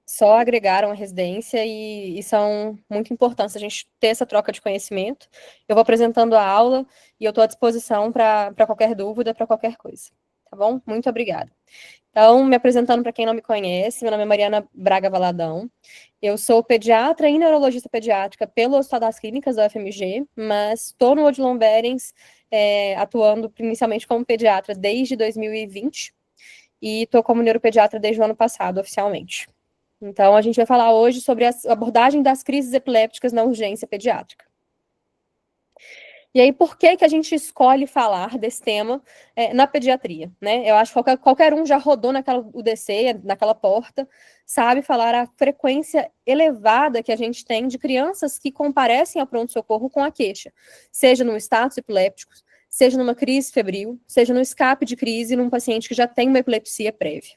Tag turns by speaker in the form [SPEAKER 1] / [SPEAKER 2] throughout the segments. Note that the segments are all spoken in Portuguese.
[SPEAKER 1] só agregaram a residência e são muito importantes a gente ter essa troca de conhecimento. Eu vou apresentando a aula e eu estou à disposição para qualquer dúvida, para qualquer coisa. Tá bom? Muito obrigada. Então, me apresentando para quem não me conhece, meu nome é Mariana Braga Valadão. Eu sou pediatra e neurologista pediátrica pelo Hospital das Clínicas da UFMG, mas estou no Odilon Berens, atuando inicialmente como pediatra desde 2020 e estou como neuropediatra desde o ano passado, oficialmente. Então, a gente vai falar hoje sobre a abordagem das crises epilépticas na urgência pediátrica. E aí, por que a gente escolhe falar desse tema na pediatria, né? Eu acho que qualquer um já rodou naquela UDC, naquela porta, sabe falar a frequência elevada que a gente tem de crianças que comparecem ao pronto-socorro com a queixa, seja no status epiléptico, seja numa crise febril, seja no escape de crise num paciente que já tem uma epilepsia prévia.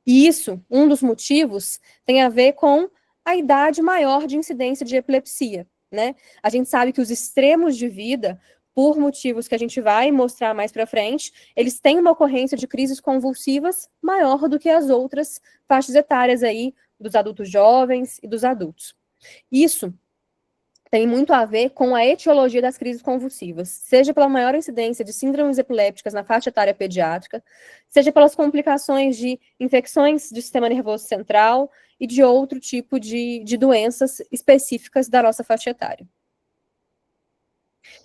[SPEAKER 1] E isso, um dos motivos, tem a ver com a idade maior de incidência de epilepsia, né? A gente sabe que os extremos de vida, por motivos que a gente vai mostrar mais para frente, eles têm uma ocorrência de crises convulsivas maior do que as outras faixas etárias aí dos adultos jovens e dos adultos. Isso tem muito a ver com a etiologia das crises convulsivas, seja pela maior incidência de síndromes epilépticas na faixa etária pediátrica, seja pelas complicações de infecções do sistema nervoso central e de outro tipo de doenças específicas da nossa faixa etária.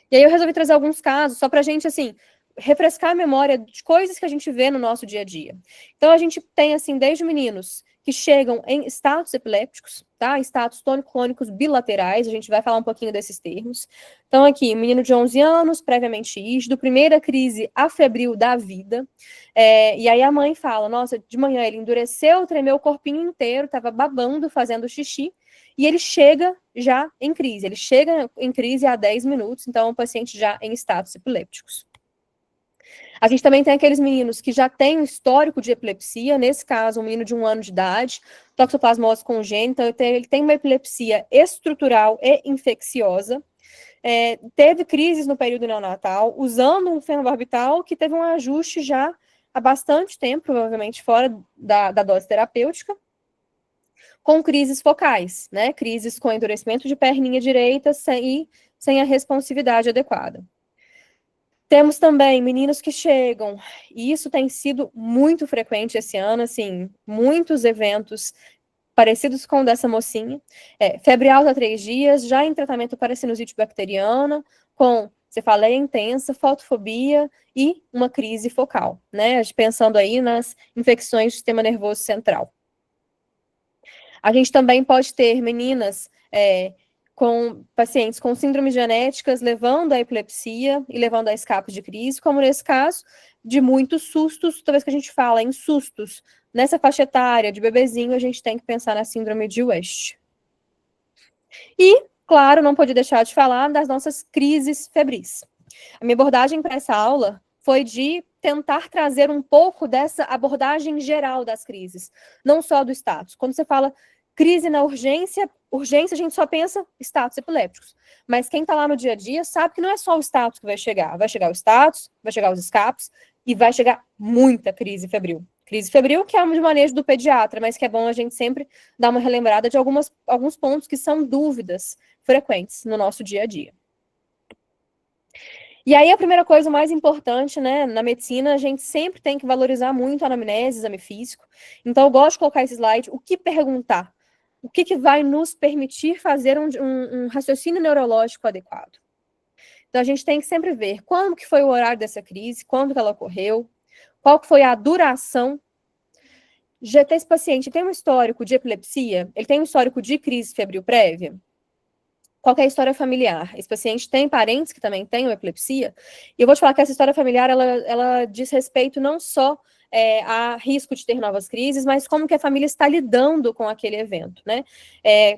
[SPEAKER 1] E aí eu resolvi trazer alguns casos, só para a gente, assim, refrescar a memória de coisas que a gente vê no nosso dia a dia. Então, a gente tem, assim, desde meninos que chegam em status epilépticos, tá? Status tônico-clônicos bilaterais, a gente vai falar um pouquinho desses termos. Então, aqui, menino de 11 anos, previamente rígido, primeira crise afebril da vida, e aí a mãe fala, nossa, de manhã ele endureceu, tremeu o corpinho inteiro, tava babando, fazendo xixi, e ele chega já em crise, ele chega em crise há 10 minutos, então é um paciente já em status epilépticos. A gente também tem aqueles meninos que já têm um histórico de epilepsia, nesse caso, um menino de 1 ano de idade, toxoplasmose congênita, ele tem uma epilepsia estrutural e infecciosa, teve crises no período neonatal, usando um fenobarbital que teve um ajuste já há bastante tempo, provavelmente fora da dose terapêutica, com crises focais, né? Crises com endurecimento de perninha direita sem a responsividade adequada. Temos também meninos que chegam, e isso tem sido muito frequente esse ano, assim, muitos eventos parecidos com o dessa mocinha, febre alta há 3 dias, já em tratamento para sinusite bacteriana, com cefaleia intensa, fotofobia e uma crise focal, né? Pensando aí nas infecções do sistema nervoso central. A gente também pode ter meninas com pacientes com síndromes genéticas levando à epilepsia e levando a escape de crise, como nesse caso, de muitos sustos. Toda vez que a gente fala em sustos nessa faixa etária de bebezinho, a gente tem que pensar na síndrome de West. E, claro, não pode deixar de falar das nossas crises febris. A minha abordagem para essa aula foi de tentar trazer um pouco dessa abordagem geral das crises, não só do status. Quando você fala crise na urgência a gente só pensa status epilépticos. Mas quem está lá no dia a dia sabe que não é só o status que vai chegar. Vai chegar o status, vai chegar os escapes e vai chegar muita crise febril. Crise febril que é um de manejo do pediatra, mas que é bom a gente sempre dar uma relembrada de alguns pontos que são dúvidas frequentes no nosso dia a dia. E aí a primeira coisa mais importante, né, na medicina, a gente sempre tem que valorizar muito a anamnese, exame físico. Então eu gosto de colocar esse slide, o que perguntar? O que vai nos permitir fazer um raciocínio neurológico adequado? Então a gente tem que sempre ver quando que foi o horário dessa crise, quando que ela ocorreu, qual que foi a duração. Esse paciente tem um histórico de epilepsia? Ele tem um histórico de crise febril prévia? Qual que é a história familiar? Esse paciente tem parentes que também têm epilepsia? E eu vou te falar que essa história familiar, ela diz respeito não só a risco de ter novas crises, mas como que a família está lidando com aquele evento, né?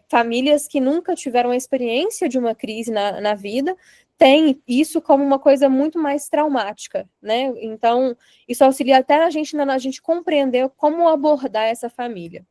[SPEAKER 1] Famílias que nunca tiveram a experiência de uma crise na vida, têm isso como uma coisa muito mais traumática, né? Então, isso auxilia até a gente compreender como abordar essa família.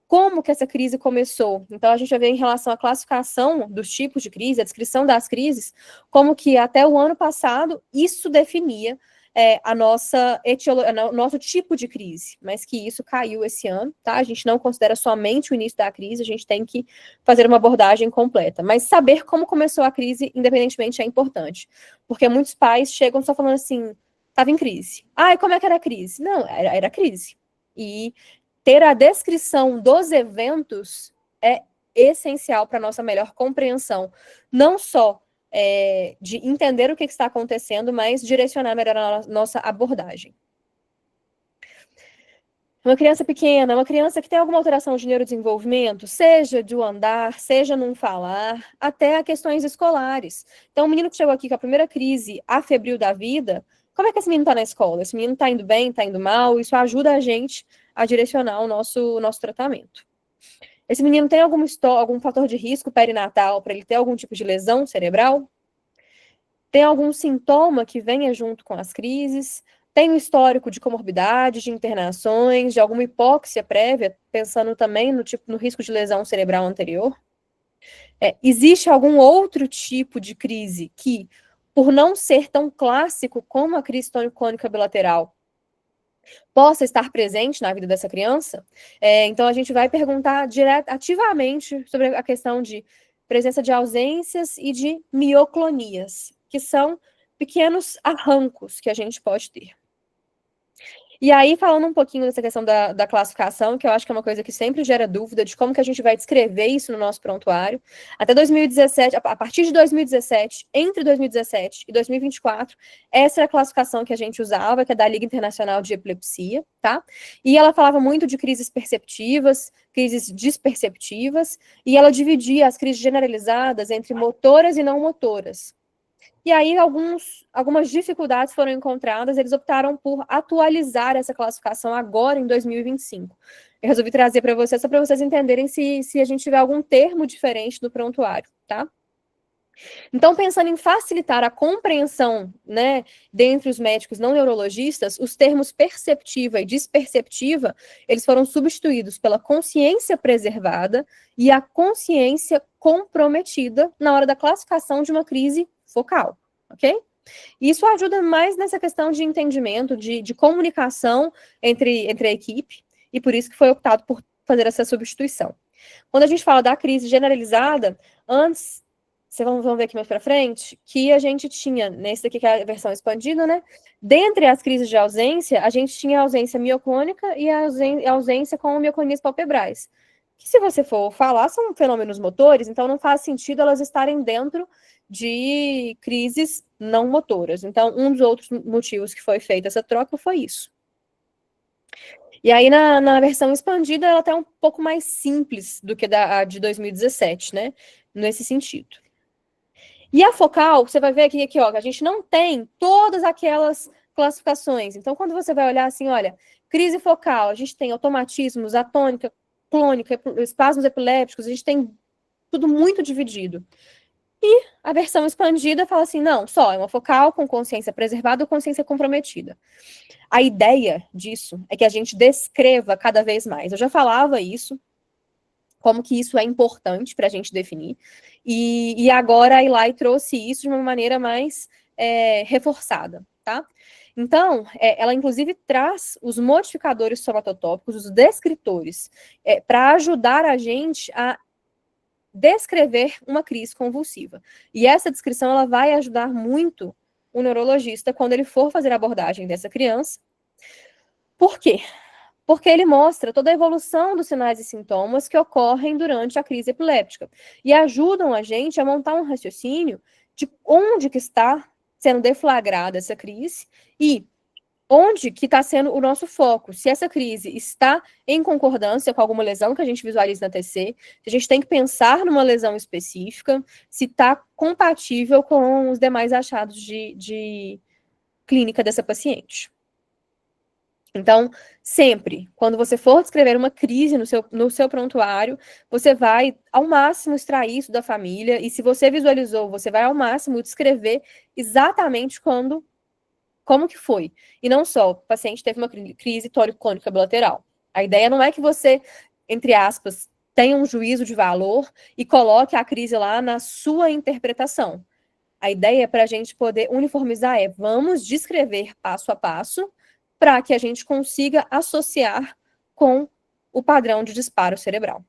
[SPEAKER 1] Como que essa crise começou? Então, a gente vai ver em relação à classificação dos tipos de crise, a descrição das crises, como que até o ano passado isso definia o nosso tipo de crise, mas que isso caiu esse ano, tá? A gente não considera somente o início da crise, a gente tem que fazer uma abordagem completa. Mas saber como começou a crise, independentemente, é importante. Porque muitos pais chegam só falando assim, estava em crise. Ah, e como é que era a crise? Não, era crise. E ter a descrição dos eventos é essencial para a nossa melhor compreensão, não só de entender o que está acontecendo, mas direcionar melhor a nossa abordagem. Uma criança pequena, uma criança que tem alguma alteração de neurodesenvolvimento, seja de um andar, seja num falar, até questões escolares. Então, o menino que chegou aqui com a primeira crise afebril da vida, como é que esse menino está na escola? Esse menino está indo bem, está indo mal? Isso ajuda a gente a direcionar o nosso tratamento. Esse menino tem algum fator de risco perinatal para ele ter algum tipo de lesão cerebral? Tem algum sintoma que venha junto com as crises? Tem um histórico de comorbidades, de internações, de alguma hipóxia prévia, pensando também no risco de lesão cerebral anterior? Existe algum outro tipo de crise que, por não ser tão clássico como a crise tônico-clônica bilateral, possa estar presente na vida dessa criança? Então, a gente vai perguntar ativamente sobre a questão de presença de ausências e de mioclonias, que são pequenos arrancos que a gente pode ter. E aí, falando um pouquinho dessa questão da classificação, que eu acho que é uma coisa que sempre gera dúvida de como que a gente vai descrever isso no nosso prontuário. Até 2017, a partir de 2017, entre 2017 e 2024, essa é a classificação que a gente usava, que é da Liga Internacional de Epilepsia, tá? E ela falava muito de crises perceptivas, crises disperceptivas, e ela dividia as crises generalizadas entre motoras e não motoras. E aí, algumas dificuldades foram encontradas, eles optaram por atualizar essa classificação agora, em 2025. Eu resolvi trazer para vocês, só para vocês entenderem se a gente tiver algum termo diferente do prontuário, tá? Então, pensando em facilitar a compreensão, né, dentre os médicos não neurologistas, os termos perceptiva e disperceptiva, eles foram substituídos pela consciência preservada e a consciência comprometida na hora da classificação de uma crise focal, ok? Isso ajuda mais nessa questão de entendimento, de comunicação entre a equipe, e por isso que foi optado por fazer essa substituição. Quando a gente fala da crise generalizada, antes, vocês vão ver aqui mais para frente, que a gente tinha, nesse daqui que é a versão expandida, né? Dentre as crises de ausência, a gente tinha a ausência mioclônica e a ausência com mioclonias palpebrais. Que, se você for falar, são fenômenos motores, então não faz sentido elas estarem dentro de crises não motoras. Então, um dos outros motivos que foi feita essa troca foi isso. E aí, na versão expandida, ela está um pouco mais simples do que a de 2017, né? Nesse sentido. E a focal, você vai ver aqui, ó, que a gente não tem todas aquelas classificações. Então, quando você vai olhar assim, olha, crise focal, a gente tem automatismos, atônica, clônica, espasmos epilépticos, a gente tem tudo muito dividido. E a versão expandida fala assim, não, só é uma focal com consciência preservada ou consciência comprometida. A ideia disso é que a gente descreva cada vez mais. Eu já falava isso, como que isso é importante para a gente definir, e agora a Eli trouxe isso de uma maneira mais reforçada, tá? Então, ela inclusive traz os modificadores somatotópicos, os descritores, para ajudar a gente a descrever uma crise convulsiva. E essa descrição ela vai ajudar muito o neurologista quando ele for fazer a abordagem dessa criança. Por quê? Porque ele mostra toda a evolução dos sinais e sintomas que ocorrem durante a crise epiléptica e ajudam a gente a montar um raciocínio de onde que está sendo deflagrada essa crise e onde que está sendo o nosso foco. Se essa crise está em concordância com alguma lesão que a gente visualiza na TC, se a gente tem que pensar numa lesão específica, se está compatível com os demais achados de clínica dessa paciente. Então, sempre, quando você for descrever uma crise no seu prontuário, você vai, ao máximo, extrair isso da família, e se você visualizou, você vai, ao máximo, descrever exatamente como que foi. E não só, o paciente teve uma crise tórico-clônica bilateral. A ideia não é que você, entre aspas, tenha um juízo de valor e coloque a crise lá na sua interpretação. A ideia para a gente poder uniformizar vamos descrever passo a passo para que a gente consiga associar com o padrão de disparo cerebral.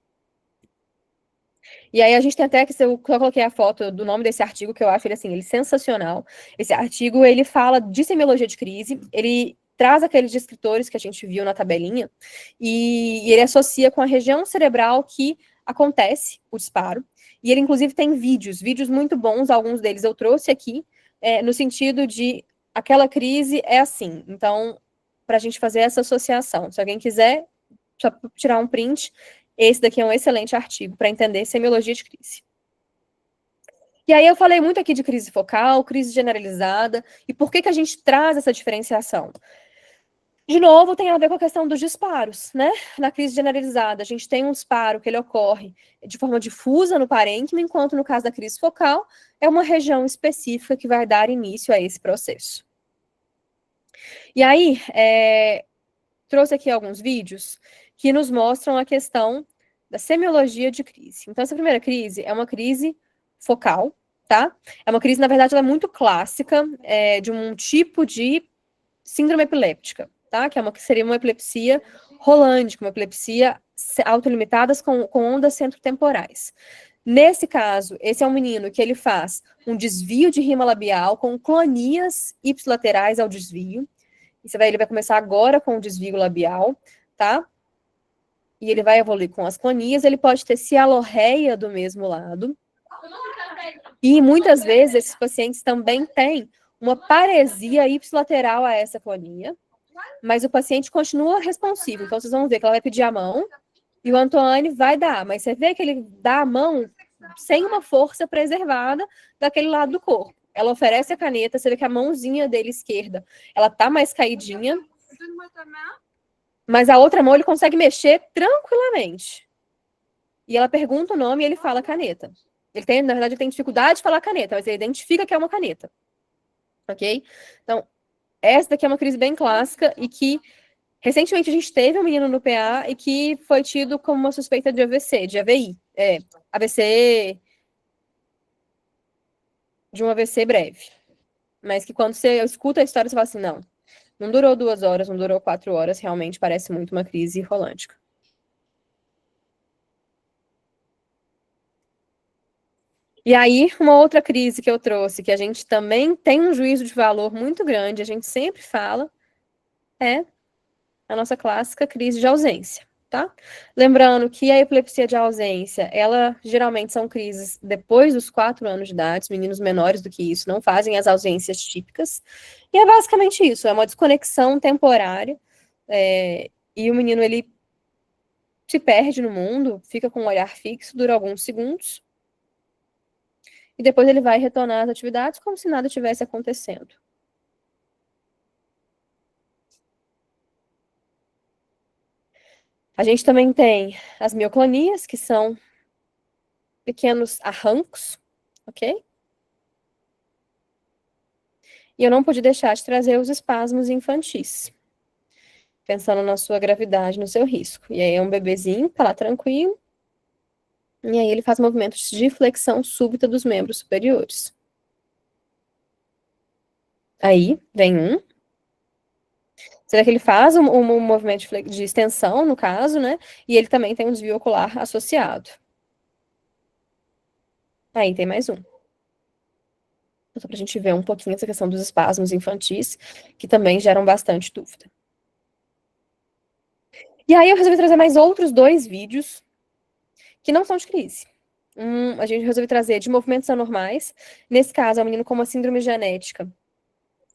[SPEAKER 1] E aí a gente tem até que eu coloquei a foto do nome desse artigo, que eu acho ele sensacional. Esse artigo, ele fala de semiologia de crise, ele traz aqueles descritores que a gente viu na tabelinha, e ele associa com a região cerebral que acontece o disparo. E ele, inclusive, tem vídeos muito bons, alguns deles eu trouxe aqui, no sentido de aquela crise é assim. Então, para a gente fazer essa associação. Se alguém quiser, só tirar um print, esse daqui é um excelente artigo para entender semiologia de crise. E aí eu falei muito aqui de crise focal, crise generalizada, e por que a gente traz essa diferenciação? De novo, tem a ver com a questão dos disparos, né? Na crise generalizada, a gente tem um disparo que ele ocorre de forma difusa no parênquima, enquanto no caso da crise focal, é uma região específica que vai dar início a esse processo. E aí, trouxe aqui alguns vídeos que nos mostram a questão da semiologia de crise. Então, essa primeira crise é uma crise focal, tá? É uma crise, na verdade, ela é muito clássica, de um tipo de síndrome epiléptica, tá? Que seria uma epilepsia rolândica, uma epilepsia autolimitadas com ondas centrotemporais. Nesse caso, esse é um menino que ele faz um desvio de rima labial com clonias ipsilaterais ao desvio. Ele vai começar agora com o desvio labial, tá? E ele vai evoluir com as clonias, ele pode ter cialorreia do mesmo lado. E muitas vezes esses pacientes também têm uma paresia ipsilateral a essa clonia, mas o paciente continua responsivo. Então vocês vão ver que ela vai pedir a mão e o Antoine vai dar, mas você vê que ele dá a mão sem uma força preservada daquele lado do corpo. Ela oferece a caneta, você vê que a mãozinha dele esquerda, ela tá mais caidinha, mas a outra mão ele consegue mexer tranquilamente. E ela pergunta o nome e ele fala caneta. Na verdade, ele tem dificuldade de falar caneta, mas ele identifica que é uma caneta. Ok? Então, essa daqui é uma crise bem clássica e que, recentemente, a gente teve um menino no PA e que foi tido como uma suspeita de AVC, de AVI. AVC... de um AVC breve. Mas que quando você escuta a história, você fala assim, não durou 2 horas, não durou 4 horas, realmente parece muito uma crise rolântica. E aí, uma outra crise que eu trouxe, que a gente também tem um juízo de valor muito grande, a gente sempre fala, é a nossa clássica crise de ausência, tá? Lembrando que a epilepsia de ausência, ela geralmente são crises depois dos 4 anos de idade, os meninos menores do que isso não fazem as ausências típicas, e é basicamente isso, é uma desconexão temporária, e o menino, ele se perde no mundo, fica com um olhar fixo, dura alguns segundos, e depois ele vai retornar às atividades como se nada tivesse acontecendo. A gente também tem as mioclonias, que são pequenos arrancos, ok? E eu não pude deixar de trazer os espasmos infantis, pensando na sua gravidade, no seu risco. E aí é um bebezinho, tá lá tranquilo, e aí ele faz movimentos de flexão súbita dos membros superiores. Aí vem um. Você vê que ele faz um movimento de extensão, no caso, né? E ele também tem um desvio ocular associado. Aí tem mais um. Só pra gente ver um pouquinho essa questão dos espasmos infantis, que também geram bastante dúvida. E aí eu resolvi trazer mais outros 2 vídeos que não são de crise. A gente resolveu trazer de movimentos anormais. Nesse caso, é um menino com uma síndrome genética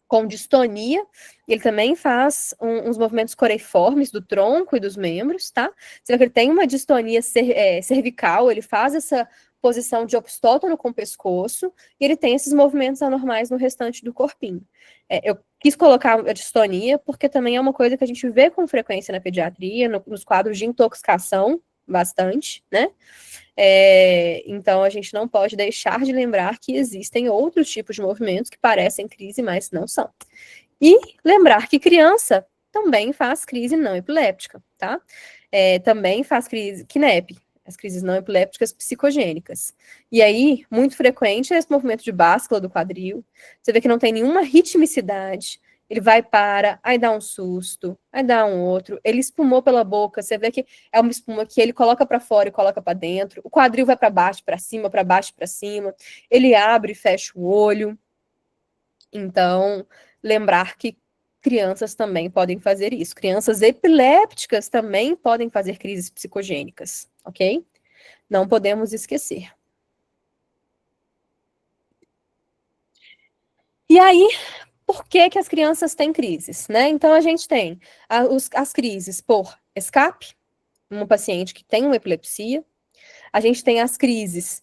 [SPEAKER 1] com distonia. Ele também faz uns movimentos coreiformes do tronco e dos membros, tá? Você vê que ele tem uma distonia cervical, ele faz essa posição de opstótono com o pescoço, e ele tem esses movimentos anormais no restante do corpinho. Eu quis colocar a distonia, porque também é uma coisa que a gente vê com frequência na pediatria, nos quadros de intoxicação, bastante, né? Então, a gente não pode deixar de lembrar que existem outros tipos de movimentos que parecem crise, mas não são. E lembrar que criança também faz crise não epiléptica, tá? Também faz crise KNEP. as crises não epilépticas psicogênicas. E aí, muito frequente é esse movimento de báscula do quadril. Você vê que não tem nenhuma ritmicidade. Ele vai para, aí dá um susto, aí dá um outro. Ele espumou pela boca. Você vê que é uma espuma que ele coloca para fora e coloca para dentro. O quadril vai para baixo, para cima, para baixo, para cima. Ele abre e fecha o olho. Então, lembrar que crianças também podem fazer isso. Crianças epilépticas também podem fazer crises psicogênicas, ok? Não podemos esquecer. E aí, por que que as crianças têm crises, né? Então, a gente tem as crises por escape, uma paciente que tem uma epilepsia. A gente tem as crises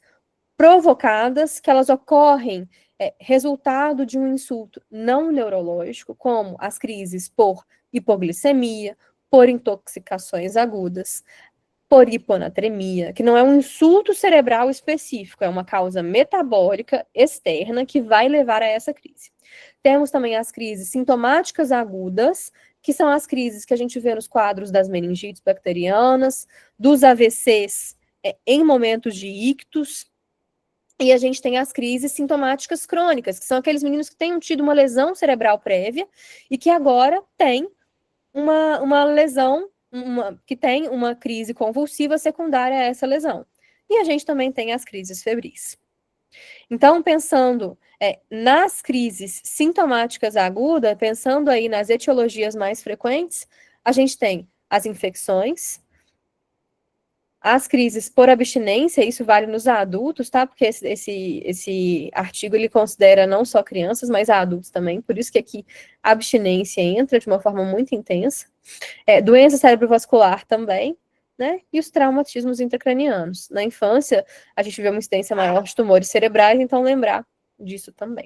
[SPEAKER 1] provocadas, que elas ocorrem resultado de um insulto não neurológico, como as crises por hipoglicemia, por intoxicações agudas, por hiponatremia, que não é um insulto cerebral específico, é uma causa metabólica externa que vai levar a essa crise. Temos também as crises sintomáticas agudas, que são as crises que a gente vê nos quadros das meningites bacterianas, dos AVCs em momentos de ictus, e a gente tem as crises sintomáticas crônicas, que são aqueles meninos que têm tido uma lesão cerebral prévia e que agora têm uma lesão, que tem uma crise convulsiva secundária a essa lesão. E a gente também tem as crises febris. Então, pensando nas crises sintomáticas agudas, pensando aí nas etiologias mais frequentes, a gente tem as infecções, as crises por abstinência, isso vale nos adultos, tá? Porque esse artigo, ele considera não só crianças, mas adultos também, por isso que aqui a abstinência entra de uma forma muito intensa. Doença cerebrovascular também, né? E os traumatismos intracranianos. Na infância, a gente vê uma incidência maior de tumores cerebrais, então lembrar disso também.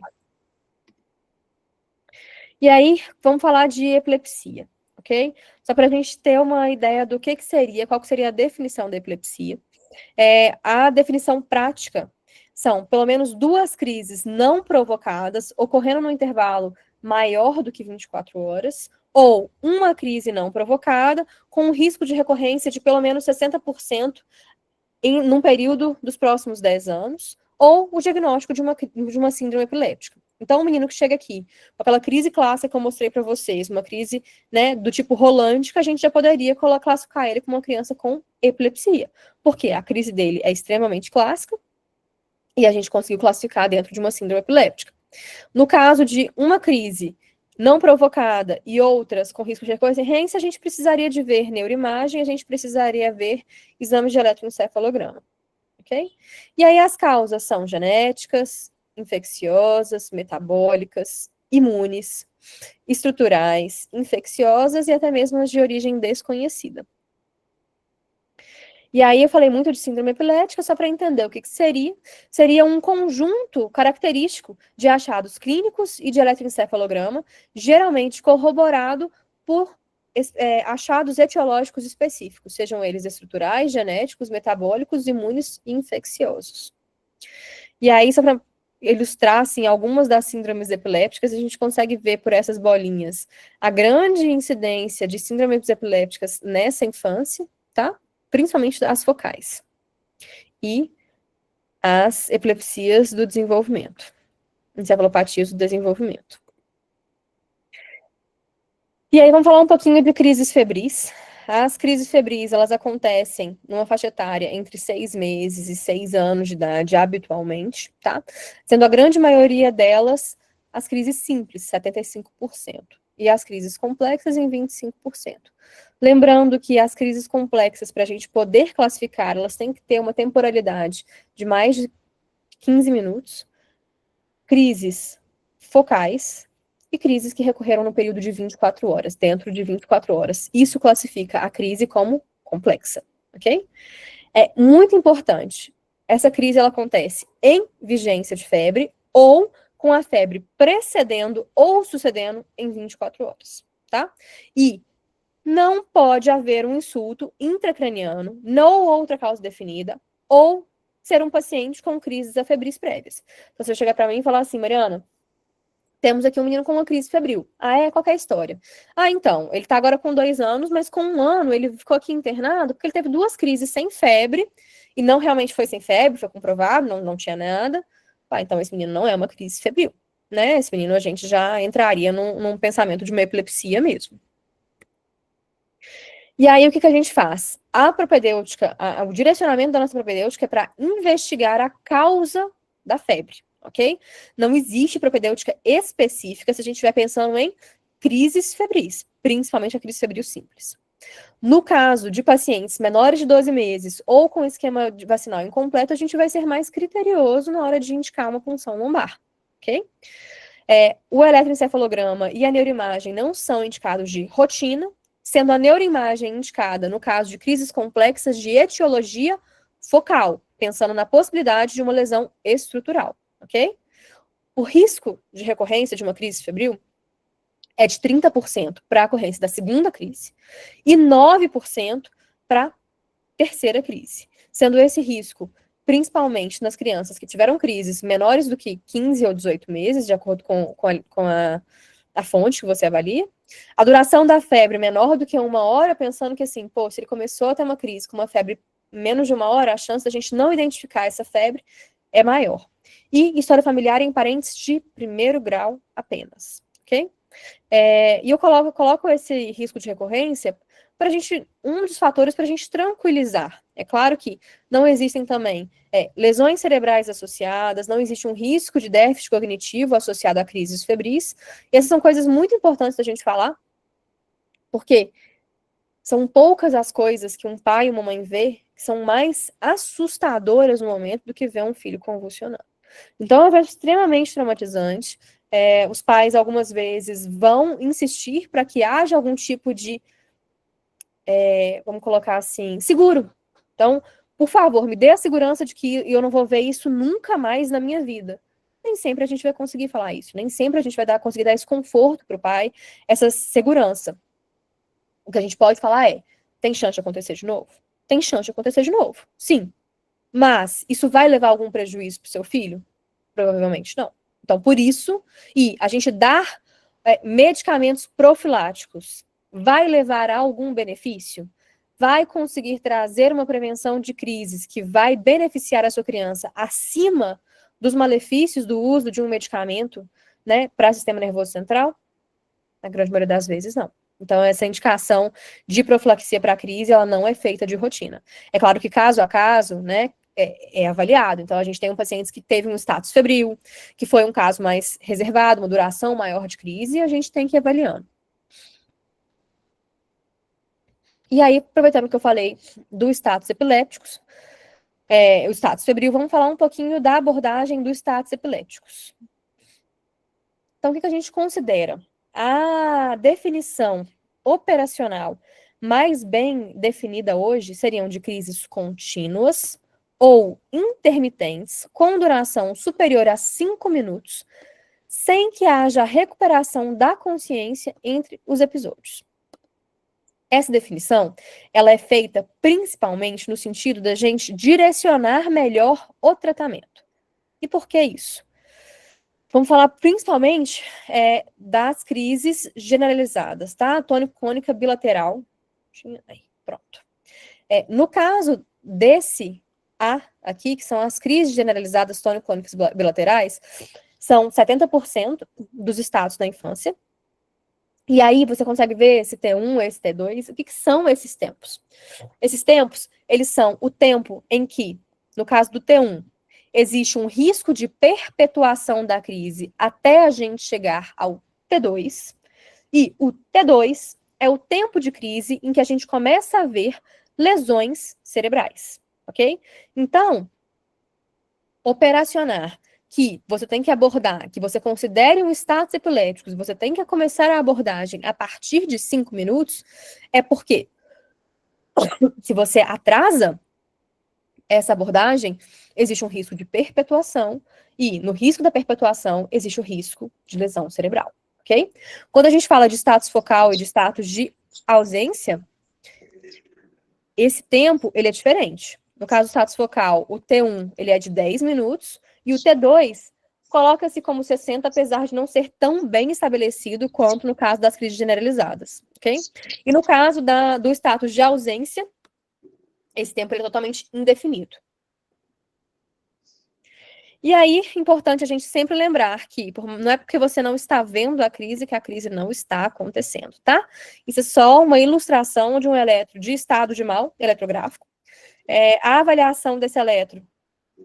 [SPEAKER 1] E aí, vamos falar de epilepsia, ok? Só para a gente ter uma ideia do que seria, qual que seria a definição da epilepsia. A definição prática são pelo menos 2 crises não provocadas, ocorrendo no intervalo maior do que 24 horas, ou uma crise não provocada, com um risco de recorrência de pelo menos 60% num período dos próximos 10 anos, ou o diagnóstico de uma síndrome epiléptica. Então, o menino que chega aqui, com aquela crise clássica que eu mostrei para vocês, uma crise, né, do tipo rolante, que a gente já poderia classificar ele como uma criança com epilepsia, porque a crise dele é extremamente clássica e a gente conseguiu classificar dentro de uma síndrome epiléptica. No caso de uma crise não provocada e outras com risco de recorrência, a gente precisaria de ver neuroimagem, a gente precisaria ver exames de eletroencefalograma, ok? E aí as causas são genéticas, infecciosas, metabólicas, imunes, estruturais, infecciosas e até mesmo as de origem desconhecida. E aí eu falei muito de síndrome epilética, só para entender o que seria. Seria um conjunto característico de achados clínicos e de eletroencefalograma, geralmente corroborado por achados etiológicos específicos, sejam eles estruturais, genéticos, metabólicos, imunes e infecciosos. E aí, só para ilustrar, assim, algumas das síndromes epilépticas, a gente consegue ver por essas bolinhas a grande incidência de síndromes epilépticas nessa infância, tá? Principalmente as focais. E as epilepsias do desenvolvimento. Encefalopatias do desenvolvimento. E aí vamos falar um pouquinho de crises febris. As crises febris, elas acontecem numa faixa etária entre 6 meses e 6 anos de idade, habitualmente, tá? Sendo a grande maioria delas as crises simples, 75%, e as crises complexas em 25%. Lembrando que as crises complexas, para a gente poder classificar, elas têm que ter uma temporalidade de mais de 15 minutos. Crises focais e crises que recorreram no período de 24 horas, dentro de 24 horas. Isso classifica a crise como complexa, ok? É muito importante. Essa crise, ela acontece em vigência de febre ou com a febre precedendo ou sucedendo em 24 horas, tá? E não pode haver um insulto intracraniano, não outra causa definida, ou ser um paciente com crises afebris prévias. Então, você chegar para mim e falar assim, Mariana, temos aqui um menino com uma crise febril. Qual que é a história? Então, ele tá agora com 2 anos, mas com 1 ano ele ficou aqui internado porque ele teve 2 crises sem febre, e não realmente foi sem febre, foi comprovado, não tinha nada. Então esse menino não é uma crise febril, né? Esse menino a gente já entraria num pensamento de uma epilepsia mesmo. E aí, o que a gente faz? A propedêutica, o direcionamento da nossa propedêutica é para investigar a causa da febre, ok? Não existe propedêutica específica se a gente estiver pensando em crises febris, principalmente a crise febril simples. No caso de pacientes menores de 12 meses ou com esquema vacinal incompleto, a gente vai ser mais criterioso na hora de indicar uma punção lombar, ok? O eletroencefalograma e a neuroimagem não são indicados de rotina, sendo a neuroimagem indicada no caso de crises complexas de etiologia focal, pensando na possibilidade de uma lesão estrutural, ok? O risco de recorrência de uma crise febril é de 30% para a ocorrência da segunda crise e 9% para a terceira crise, sendo esse risco principalmente nas crianças que tiveram crises menores do que 15 ou 18 meses, de acordo com a fonte que você avalia. A duração da febre menor do que 1 hora, pensando que assim, se ele começou a ter uma crise com uma febre menos de 1 hora, a chance da gente não identificar essa febre é maior. E história familiar em parentes de primeiro grau apenas, ok? E eu coloco esse risco de recorrência para a gente, um dos fatores para a gente tranquilizar. É claro que não existem também lesões cerebrais associadas, não existe um risco de déficit cognitivo associado a crises febris. E essas são coisas muito importantes da gente falar, porque são poucas as coisas que um pai e uma mãe vê que são mais assustadoras no momento do que ver um filho convulsionando. Então, é um evento extremamente traumatizante. Os pais, algumas vezes, vão insistir para que haja algum tipo de, vamos colocar assim, seguro. Então, por favor, me dê a segurança de que eu não vou ver isso nunca mais na minha vida. Nem sempre a gente vai conseguir falar isso. Nem sempre a gente vai conseguir dar esse conforto para o pai, essa segurança. O que a gente pode falar tem chance de acontecer de novo? Tem chance de acontecer de novo, sim. Mas isso vai levar algum prejuízo para o seu filho? Provavelmente não. Então, por isso, e a gente dar medicamentos profiláticos vai levar a algum benefício? Vai conseguir trazer uma prevenção de crises que vai beneficiar a sua criança acima dos malefícios do uso de um medicamento, né, para o sistema nervoso central? Na grande maioria das vezes, não. Então, essa indicação de profilaxia para a crise, ela não é feita de rotina. É claro que caso a caso, né, é avaliado. Então, a gente tem pacientes que teve um status febril, que foi um caso mais reservado, uma duração maior de crise, e a gente tem que ir avaliando. E aí, aproveitando que eu falei do status epilépticos, o status febril, vamos falar um pouquinho da abordagem dos status epilépticos. Então, o que a gente considera? A definição operacional mais bem definida hoje seriam de crises contínuas ou intermitentes, com duração superior a 5 minutos, sem que haja recuperação da consciência entre os episódios. Essa definição, ela é feita principalmente no sentido da gente direcionar melhor o tratamento. E por que isso? Vamos falar principalmente das crises generalizadas, tá? Tônico-clônica bilateral. Aí, pronto. No caso desse A aqui, que são as crises generalizadas tônico-clônicas bilaterais, são 70% dos estados da infância. E aí você consegue ver esse T1, esse T2, o que são esses tempos? Esses tempos, eles são o tempo em que, no caso do T1, existe um risco de perpetuação da crise até a gente chegar ao T2, e o T2 é o tempo de crise em que a gente começa a ver lesões cerebrais, ok? Então, operacionar que você tem que abordar, que você considere um status epiléptico, você tem que começar a abordagem a partir de 5 minutos, é porque se você atrasa essa abordagem, existe um risco de perpetuação, e no risco da perpetuação existe o risco de lesão cerebral, ok? Quando a gente fala de status focal e de status de ausência, esse tempo, ele é diferente. No caso do status focal, o T1, ele é de 10 minutos, e o T2 coloca-se como 60, apesar de não ser tão bem estabelecido quanto no caso das crises generalizadas, ok? E no caso do status de ausência, esse tempo ele é totalmente indefinido. E aí, importante a gente sempre lembrar que não é porque você não está vendo a crise que a crise não está acontecendo, tá? Isso é só uma ilustração de um eletro de estado de mal, eletrográfico. A avaliação desse eletro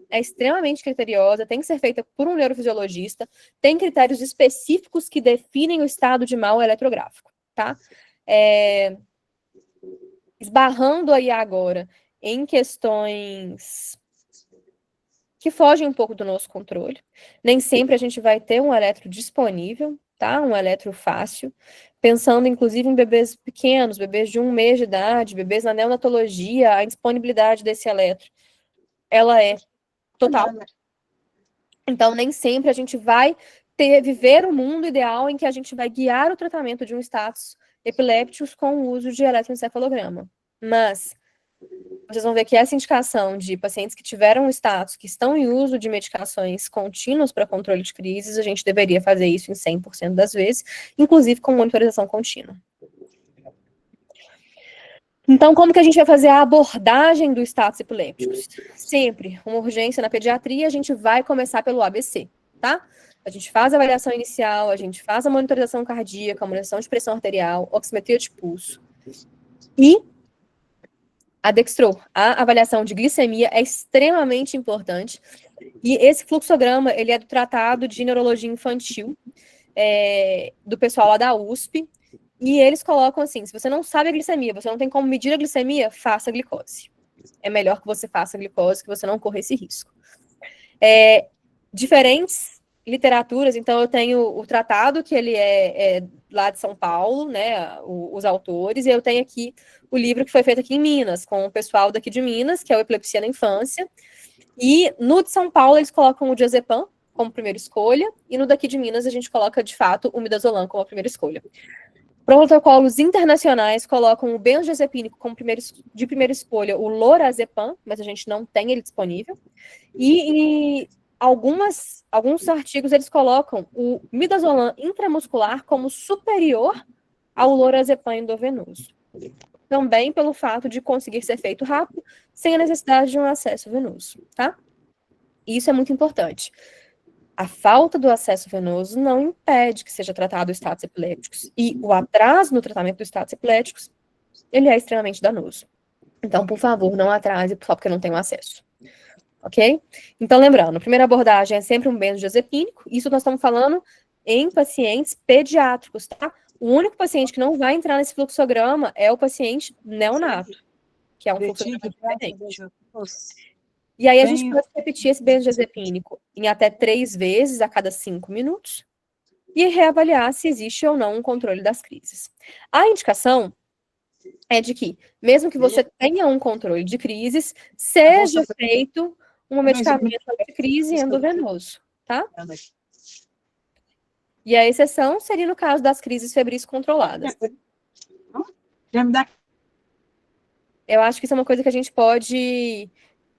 [SPEAKER 1] é extremamente criteriosa, tem que ser feita por um neurofisiologista, tem critérios específicos que definem o estado de mal eletrográfico, tá? Esbarrando aí agora em questões que fogem um pouco do nosso controle. Nem sempre a gente vai ter um eletro disponível, tá? Um eletro fácil. Pensando, inclusive, em bebês pequenos, bebês de 1 mês de idade, bebês na neonatologia, a disponibilidade desse eletro, ela é total. Então, nem sempre a gente vai viver o mundo ideal em que a gente vai guiar o tratamento de um status epiléptico com o uso de eletroencefalograma. Mas vocês vão ver que essa indicação de pacientes que tiveram um status, que estão em uso de medicações contínuas para controle de crises, a gente deveria fazer isso em 100% das vezes, inclusive com monitorização contínua. Então, como que a gente vai fazer a abordagem do status epilépticos? Sempre, uma urgência na pediatria, a gente vai começar pelo ABC, tá? A gente faz a avaliação inicial, a gente faz a monitorização cardíaca, a monitorização de pressão arterial, oximetria de pulso. E a dextro, a avaliação de glicemia é extremamente importante. E esse fluxograma, ele é do Tratado de Neurologia Infantil, do pessoal lá da USP. E eles colocam assim, se você não sabe a glicemia, você não tem como medir a glicemia, faça a glicose. É melhor que você faça a glicose, que você não corra esse risco. Diferentes literaturas, então eu tenho o tratado, que ele é lá de São Paulo, né, os autores, e eu tenho aqui o livro que foi feito aqui em Minas, com o pessoal daqui de Minas, que é o Epilepsia na Infância, e no de São Paulo eles colocam o diazepam como primeira escolha, e no daqui de Minas a gente coloca, de fato, o midazolam como a primeira escolha. Protocolos internacionais colocam o benzodiazepínico como de primeira escolha o lorazepam, mas a gente não tem ele disponível, e alguns artigos eles colocam o midazolam intramuscular como superior ao lorazepam endovenoso. Também pelo fato de conseguir ser feito rápido, sem a necessidade de um acesso venoso, tá? Isso é muito importante. A falta do acesso venoso não impede que seja tratado os status epilépticos. E o atraso no tratamento dos status epilépticos, ele é extremamente danoso. Então, por favor, não atrase só porque não tem o acesso. Ok? Então, lembrando, a primeira abordagem é sempre um benzodiazepínico. Isso nós estamos falando em pacientes pediátricos, tá? O único paciente que não vai entrar nesse fluxograma é o paciente neonato, que é um fluxograma diferente. E aí a gente pode repetir esse benzodiazepínico em até 3 vezes a cada 5 minutos e reavaliar se existe ou não um controle das crises. A indicação é de que, mesmo que você tenha um controle de crises, seja feito um medicamento de crise endovenoso, tá? E a exceção seria no caso das crises febris controladas. Eu acho que isso é uma coisa que a gente pode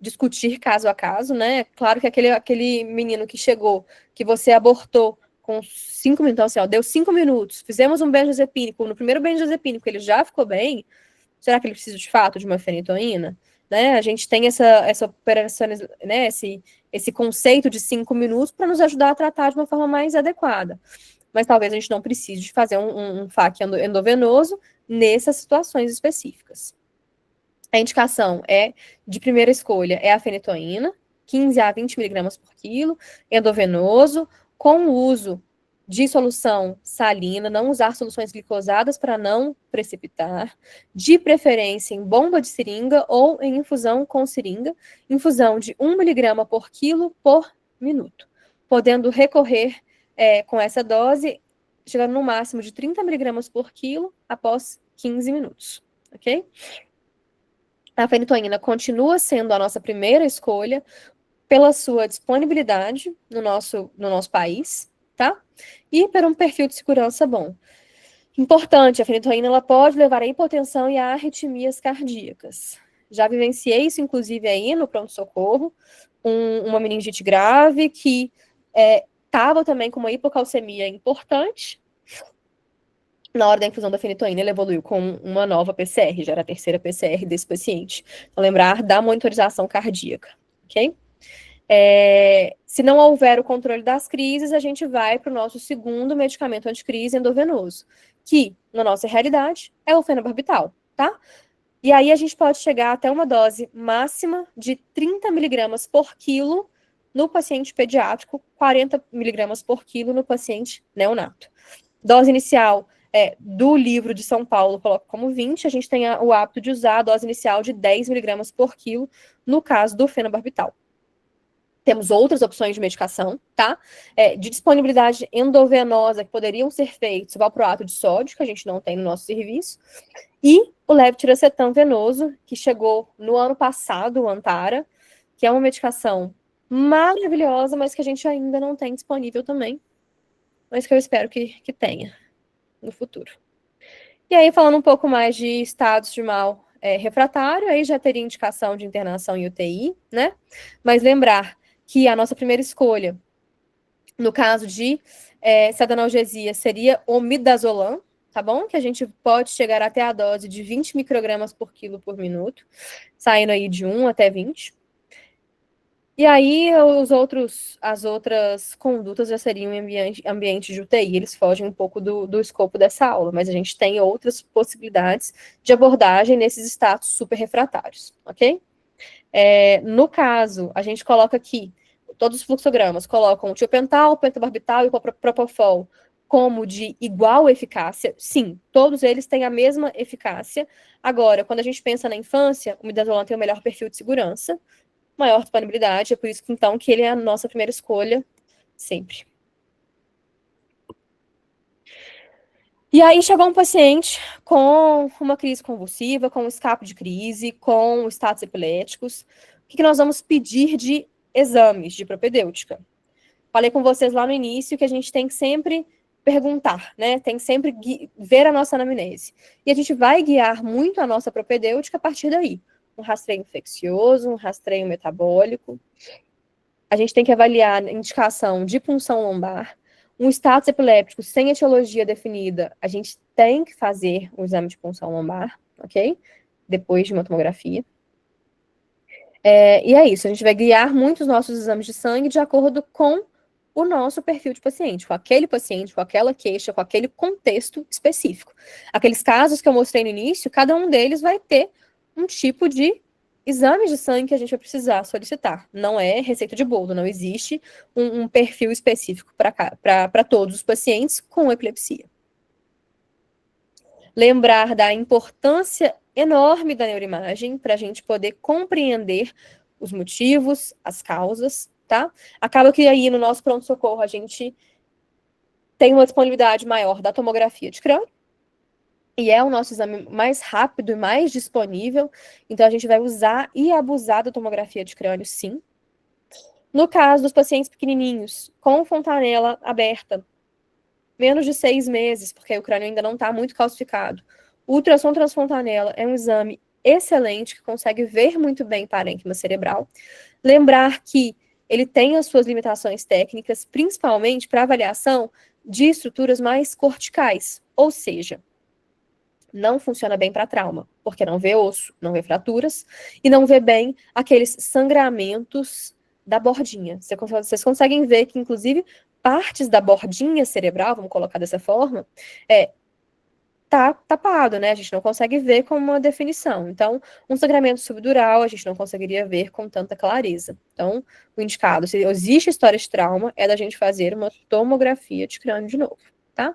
[SPEAKER 1] discutir caso a caso, né? Claro que aquele menino que chegou, que você abortou com 5 minutos, então assim, ó, deu 5 minutos, fizemos um benzodiazepínico, no primeiro benzodiazepínico ele já ficou bem, será que ele precisa de fato de uma fenitoína? Né? A gente tem essa operação, né? Esse conceito de 5 minutos para nos ajudar a tratar de uma forma mais adequada. Mas talvez a gente não precise de fazer um FAQ endovenoso nessas situações específicas. A indicação de primeira escolha é a fenitoína, 15 a 20 miligramas por quilo, endovenoso, com o uso de solução salina, não usar soluções glicosadas para não precipitar, de preferência em bomba de seringa ou em infusão com seringa, infusão de 1 miligrama por quilo por minuto, podendo recorrer com essa dose, chegando no máximo de 30 miligramas por quilo após 15 minutos, ok? A fenitoína continua sendo a nossa primeira escolha pela sua disponibilidade no nosso país, tá? E por um perfil de segurança bom. Importante, a fenitoína ela pode levar à hipotensão e a arritmias cardíacas. Já vivenciei isso, inclusive, aí no pronto-socorro, uma meningite grave que estava também com uma hipocalcemia importante. Na hora da infusão da fenitoína, ele evoluiu com uma nova PCR, já era a terceira PCR desse paciente. Então, lembrar da monitorização cardíaca, ok? Se não houver o controle das crises, a gente vai para o nosso segundo medicamento anticrise endovenoso, que, na nossa realidade, é o fenobarbital, tá? E aí a gente pode chegar até uma dose máxima de 30 miligramas por quilo no paciente pediátrico, 40 miligramas por quilo no paciente neonato. Dose inicial do livro de São Paulo coloca como 20, a gente tem o hábito de usar a dose inicial de 10 miligramas por quilo no caso do fenobarbital. Temos outras opções de medicação, tá? De disponibilidade endovenosa que poderiam ser feitos, valproato de sódio, que a gente não tem no nosso serviço, e o levetiracetam venoso, que chegou no ano passado, o Antara, que é uma medicação maravilhosa, mas que a gente ainda não tem disponível também, mas que eu espero que tenha no futuro. E aí, falando um pouco mais de estados de mal refratário, aí já teria indicação de internação em UTI, né? Mas lembrar que a nossa primeira escolha, no caso de sedanalgesia, seria o midazolam, tá bom? Que a gente pode chegar até a dose de 20 microgramas por quilo por minuto, saindo aí de 1 até 20. E aí, as outras condutas já seriam em ambiente de UTI, eles fogem um pouco do escopo dessa aula, mas a gente tem outras possibilidades de abordagem nesses status super refratários, ok? No caso, a gente coloca aqui, todos os fluxogramas colocam o tiopental, o pentobarbital e o propofol como de igual eficácia. Sim, todos eles têm a mesma eficácia. Agora, quando a gente pensa na infância, o midazolam tem o melhor perfil de segurança, maior disponibilidade, é por isso que, então, que ele é a nossa primeira escolha sempre. E aí chegou um paciente com uma crise convulsiva, com um escape de crise, com estados epiléticos. O que nós vamos pedir de exames de propedêutica? Falei com vocês lá no início que a gente tem que sempre perguntar, né? Tem que sempre ver a nossa anamnese. E a gente vai guiar muito a nossa propedêutica a partir daí. Um rastreio infeccioso, um rastreio metabólico. A gente tem que avaliar a indicação de punção lombar. Um status epiléptico sem etiologia definida, a gente tem que fazer o exame de punção lombar, ok? Depois de uma tomografia. E é isso, a gente vai guiar muito os nossos exames de sangue de acordo com o nosso perfil de paciente, com aquele paciente, com aquela queixa, com aquele contexto específico. Aqueles casos que eu mostrei no início, cada um deles vai ter um tipo de exame de sangue que a gente vai precisar solicitar. Não é receita de bolo, não existe um perfil específico para todos os pacientes com epilepsia. Lembrar da importância enorme da neuroimagem para a gente poder compreender os motivos, as causas, tá? Acaba que aí no nosso pronto-socorro a gente tem uma disponibilidade maior da tomografia de crânio, e é o nosso exame mais rápido e mais disponível, então a gente vai usar e abusar da tomografia de crânio, sim. No caso dos pacientes pequenininhos, com fontanela aberta, menos de 6 meses, porque o crânio ainda não está muito calcificado, o ultrassom transfontanela é um exame excelente, que consegue ver muito bem parênquima cerebral. Lembrar que ele tem as suas limitações técnicas, principalmente para avaliação de estruturas mais corticais, ou seja, não funciona bem para trauma, porque não vê osso, não vê fraturas, e não vê bem aqueles sangramentos da bordinha. Vocês conseguem ver que, inclusive, partes da bordinha cerebral, vamos colocar dessa forma, tá tapado, né? A gente não consegue ver com uma definição. Então, um sangramento subdural a gente não conseguiria ver com tanta clareza. Então, o indicado, se existe história de trauma, é da gente fazer uma tomografia de crânio de novo, tá?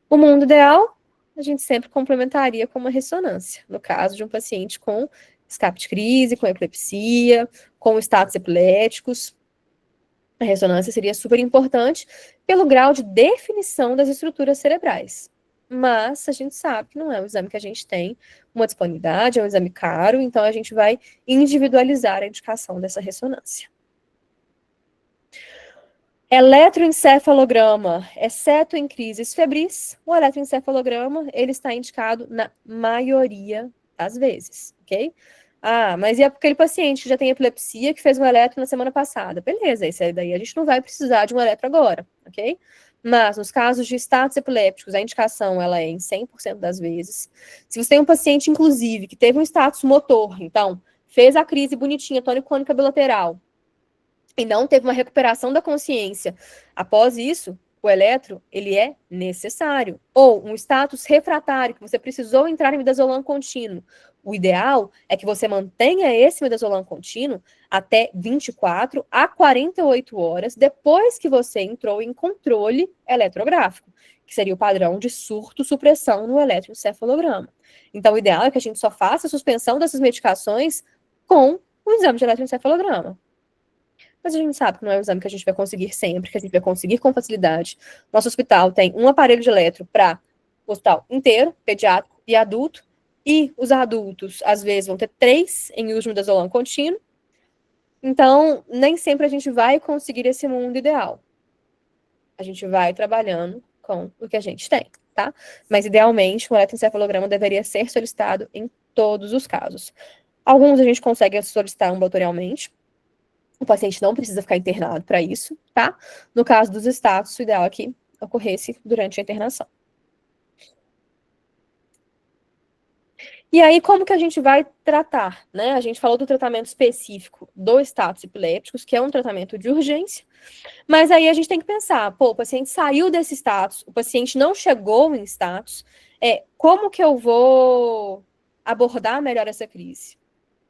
[SPEAKER 1] O mundo ideal, a gente sempre complementaria com uma ressonância, no caso de um paciente com escape de crise, com epilepsia, com status epiléticos. A ressonância seria super importante pelo grau de definição das estruturas cerebrais. Mas a gente sabe que não é um exame que a gente tem uma disponibilidade, é um exame caro, então a gente vai individualizar a indicação dessa ressonância. Eletroencefalograma, exceto em crises febris, o eletroencefalograma ele está indicado na maioria das vezes, ok? Ah, mas e aquele paciente que já tem epilepsia, que fez um eletro na semana passada? Beleza, esse aí daí a gente não vai precisar de um eletro agora, ok? Mas nos casos de status epilépticos, a indicação ela é em 100% das vezes. Se você tem um paciente, inclusive, que teve um status motor, então, fez a crise bonitinha, tônico-clônica bilateral, e não teve uma recuperação da consciência após isso, o eletro, ele é necessário. Ou um status refratário, que você precisou entrar em midazolam contínuo. O ideal é que você mantenha esse midazolam contínuo até 24 a 48 horas depois que você entrou em controle eletrográfico, que seria o padrão de surto-supressão no eletroencefalograma. Então, o ideal é que a gente só faça a suspensão dessas medicações com o exame de eletroencefalograma. Mas a gente sabe que não é um exame que a gente vai conseguir sempre, que a gente vai conseguir com facilidade. Nosso hospital tem um aparelho de eletro para o hospital inteiro, pediátrico e adulto, e os adultos, às vezes, vão ter 3 em uso de midazolam contínuo. Então, nem sempre a gente vai conseguir esse mundo ideal. A gente vai trabalhando com o que a gente tem, tá? Mas, idealmente, o eletroencefalograma deveria ser solicitado em todos os casos. Alguns a gente consegue solicitar ambulatorialmente. O paciente não precisa ficar internado para isso, tá? No caso dos status, o ideal é que ocorresse durante a internação. E aí, como que a gente vai tratar, né? A gente falou do tratamento específico do status epilépticos, que é um tratamento de urgência, mas aí a gente tem que pensar, pô, o paciente saiu desse status, o paciente não chegou em status, como que eu vou abordar melhor essa crise?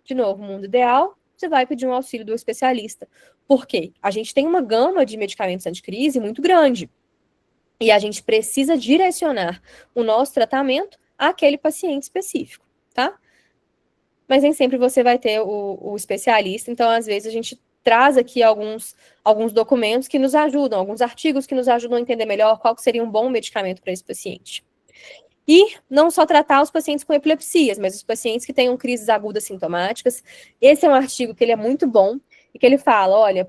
[SPEAKER 1] De novo, mundo ideal, você vai pedir um auxílio do especialista. Por quê? A gente tem uma gama de medicamentos anticrise muito grande. E a gente precisa direcionar o nosso tratamento àquele paciente específico, tá? Mas nem sempre você vai ter o especialista, então às vezes a gente traz aqui alguns documentos que nos ajudam, alguns artigos que nos ajudam a entender melhor qual seria um bom medicamento para esse paciente. E não só tratar os pacientes com epilepsias, mas os pacientes que tenham crises agudas sintomáticas. Esse é um artigo que ele é muito bom e que ele fala, olha,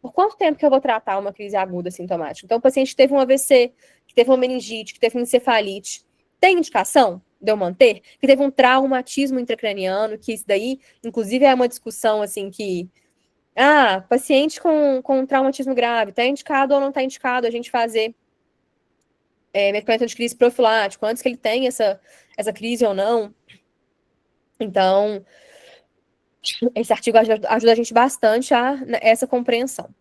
[SPEAKER 1] por quanto tempo que eu vou tratar uma crise aguda sintomática? Então, o paciente que teve um AVC, que teve uma meningite, que teve uma encefalite, tem indicação de eu manter? Que teve um traumatismo intracraniano, que isso daí, inclusive, é uma discussão, assim, que... paciente com traumatismo grave, tá indicado ou não tá indicado a gente fazer medicamento de crise profilático, antes que ele tenha essa crise ou não. Então, esse artigo ajuda a gente bastante a essa compreensão.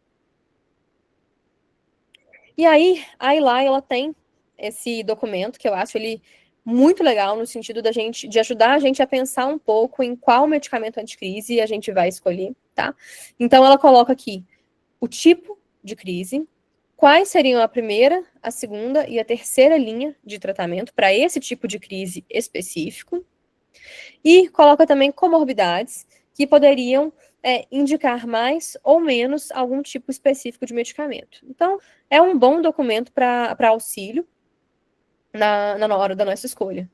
[SPEAKER 1] E aí, a Eli, ela tem esse documento, que eu acho ele muito legal, no sentido de ajudar a gente a pensar um pouco em qual medicamento anticrise a gente vai escolher, tá? Então, ela coloca aqui o tipo de crise, quais seriam a primeira, a segunda e a terceira linha de tratamento para esse tipo de crise específico. E coloca também comorbidades que poderiam indicar mais ou menos algum tipo específico de medicamento. Então, é um bom documento para auxílio na hora da nossa escolha.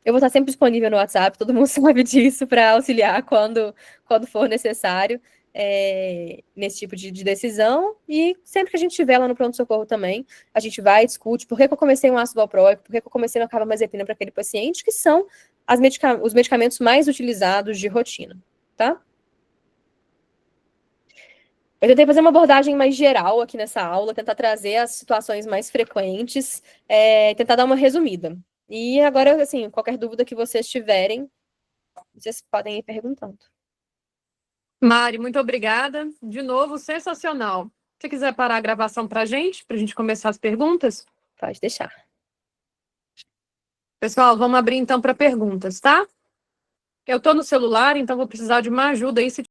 [SPEAKER 1] Eu vou estar sempre disponível no WhatsApp, todo mundo sabe disso, para auxiliar quando for necessário nesse tipo de decisão. E sempre que a gente estiver lá no pronto-socorro também, a gente vai e discute por que eu comecei um ácido valproico, por que eu comecei uma carbamazepina para aquele paciente, que são os medicamentos mais utilizados de rotina, tá? Eu tentei fazer uma abordagem mais geral aqui nessa aula, tentar trazer as situações mais frequentes, tentar dar uma resumida. E agora, assim, qualquer dúvida que vocês tiverem, vocês podem ir perguntando.
[SPEAKER 2] Mari, muito obrigada. De novo, sensacional. Se você quiser parar a gravação para a gente começar as perguntas?
[SPEAKER 1] Pode deixar.
[SPEAKER 2] Pessoal, vamos abrir então para perguntas, tá? Eu estou no celular, então vou precisar de uma ajuda aí se